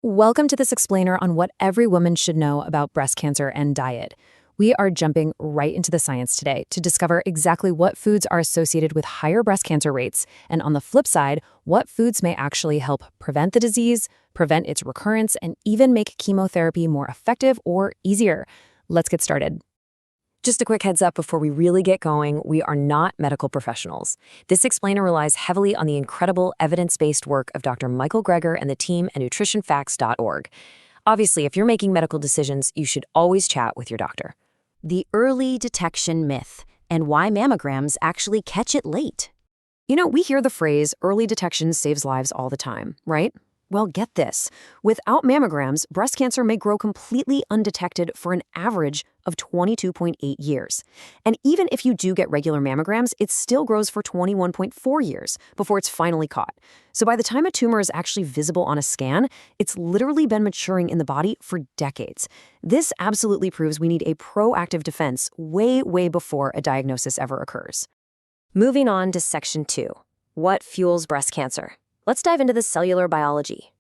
Welcome to this explainer on what every woman should know about breast cancer and diet. We are jumping right into the science today to discover exactly what foods are associated with higher breast cancer rates, and on the flip side, what foods may actually help prevent the disease, prevent its recurrence, and even make chemotherapy more effective or easier. Let's get started. Just a quick heads up before we really get going, we are not medical professionals. This explainer relies heavily on the incredible evidence-based work of Dr. Michael Greger and the team at nutritionfacts.org. Obviously, if you're making medical decisions, you should always chat with your doctor. The early detection myth, and why mammograms actually catch it late. We hear the phrase, early detection saves lives all the time, right? Well, get this. Without mammograms, breast cancer may grow completely undetected for an average of 22.8 years. And even if you do get regular mammograms, it still grows for 21.4 years before it's finally caught. So by the time a tumor is actually visible on a scan, it's literally been maturing in the body for decades. This absolutely proves we need a proactive defense way before a diagnosis ever occurs. Moving on to Section 2. What fuels breast cancer? Let's dive into the cellular biology.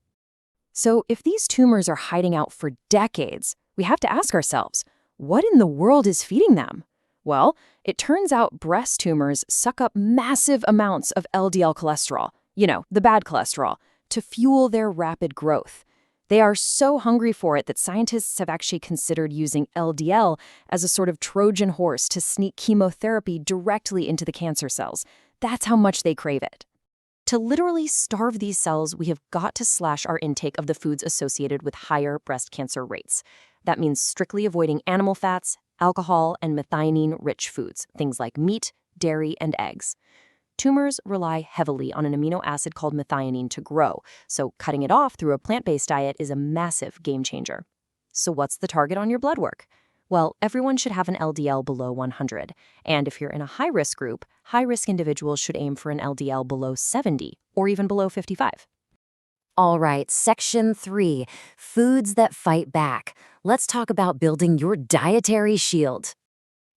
So if these tumors are hiding out for decades, we have to ask ourselves, what in the world is feeding them? Well, it turns out breast tumors suck up massive amounts of LDL cholesterol, the bad cholesterol, to fuel their rapid growth. They are so hungry for it that scientists have actually considered using LDL as a sort of Trojan horse to sneak chemotherapy directly into the cancer cells. That's how much they crave it. To literally starve these cells, we have got to slash our intake of the foods associated with higher breast cancer rates. That means strictly avoiding animal fats, alcohol, and methionine-rich foods, things like meat, dairy, and eggs. Tumors rely heavily on an amino acid called methionine to grow, so cutting it off through a plant-based diet is a massive game changer. So what's the target on your blood work? Well, everyone should have an LDL below 100. And if you're in a high-risk group, high-risk individuals should aim for an LDL below 70 or even below 55. All right, Section 3. Foods that fight back. Let's talk about building your dietary shield.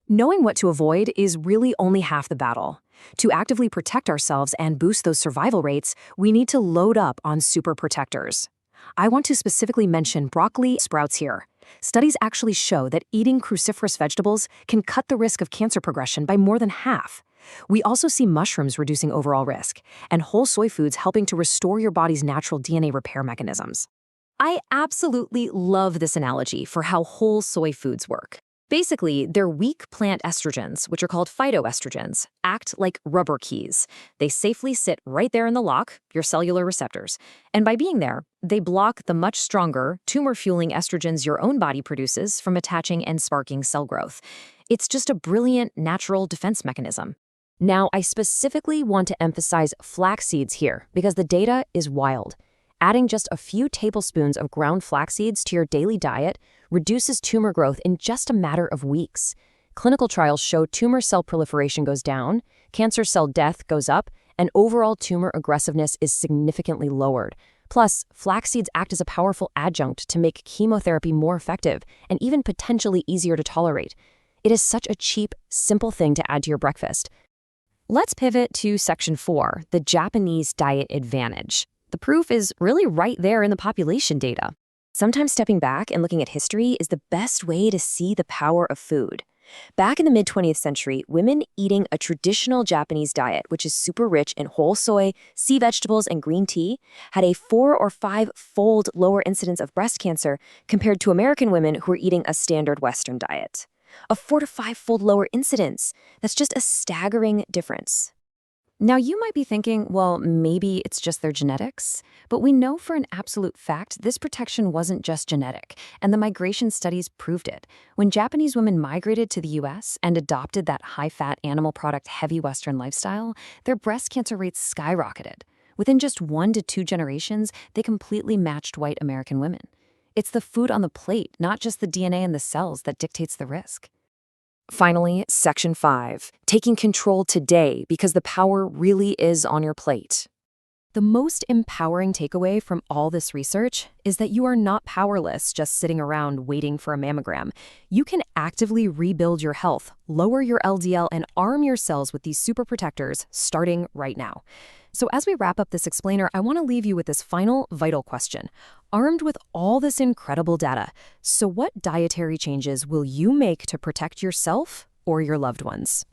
Knowing what to avoid is really only half the battle. To actively protect ourselves and boost those survival rates, we need to load up on super protectors. I want to specifically mention broccoli sprouts here. Studies actually show that eating cruciferous vegetables can cut the risk of cancer progression by more than half. We also see mushrooms reducing overall risk, and whole soy foods helping to restore your body's natural DNA repair mechanisms. I absolutely love this analogy for how whole soy foods work. Basically, their weak plant estrogens, which are called phytoestrogens, act like rubber keys. They safely sit right there in the lock, your cellular receptors. And by being there, they block the much stronger, tumor-fueling estrogens your own body produces from attaching and sparking cell growth. It's just a brilliant natural defense mechanism. Now, I specifically want to emphasize flax seeds here because the data is wild. Adding just a few tablespoons of ground flax seeds to your daily diet reduces tumor growth in just a matter of weeks. Clinical trials show tumor cell proliferation goes down, cancer cell death goes up, and overall tumor aggressiveness is significantly lowered. Plus, flax seeds act as a powerful adjunct to make chemotherapy more effective and even potentially easier to tolerate. It is such a cheap, simple thing to add to your breakfast. Let's pivot to Section 4, the Japanese diet advantage. The proof is really right there in the population data. Sometimes stepping back and looking at history is the best way to see the power of food. Back in the mid-20th century, women eating a traditional Japanese diet, which is super rich in whole soy, sea vegetables, and green tea, had a 4 or 5-fold lower incidence of breast cancer compared to American women who were eating a standard Western diet. A 4 to 5-fold lower incidence. That's just a staggering difference. Now, you might be thinking, well, maybe it's just their genetics. But we know for an absolute fact this protection wasn't just genetic, and the migration studies proved it. When Japanese women migrated to the U.S. and adopted that high-fat, animal product-heavy Western lifestyle, their breast cancer rates skyrocketed. Within just 1 to 2 generations, they completely matched white American women. It's the food on the plate, not just the DNA in the cells, that dictates the risk. Finally, Section 5, taking control today because the power really is on your plate. The most empowering takeaway from all this research is that you are not powerless just sitting around waiting for a mammogram. You can actively rebuild your health, lower your LDL, and arm your cells with these super protectors starting right now. So as we wrap up this explainer, I want to leave you with this final vital question. Armed with all this incredible data, so what dietary changes will you make to protect yourself or your loved ones?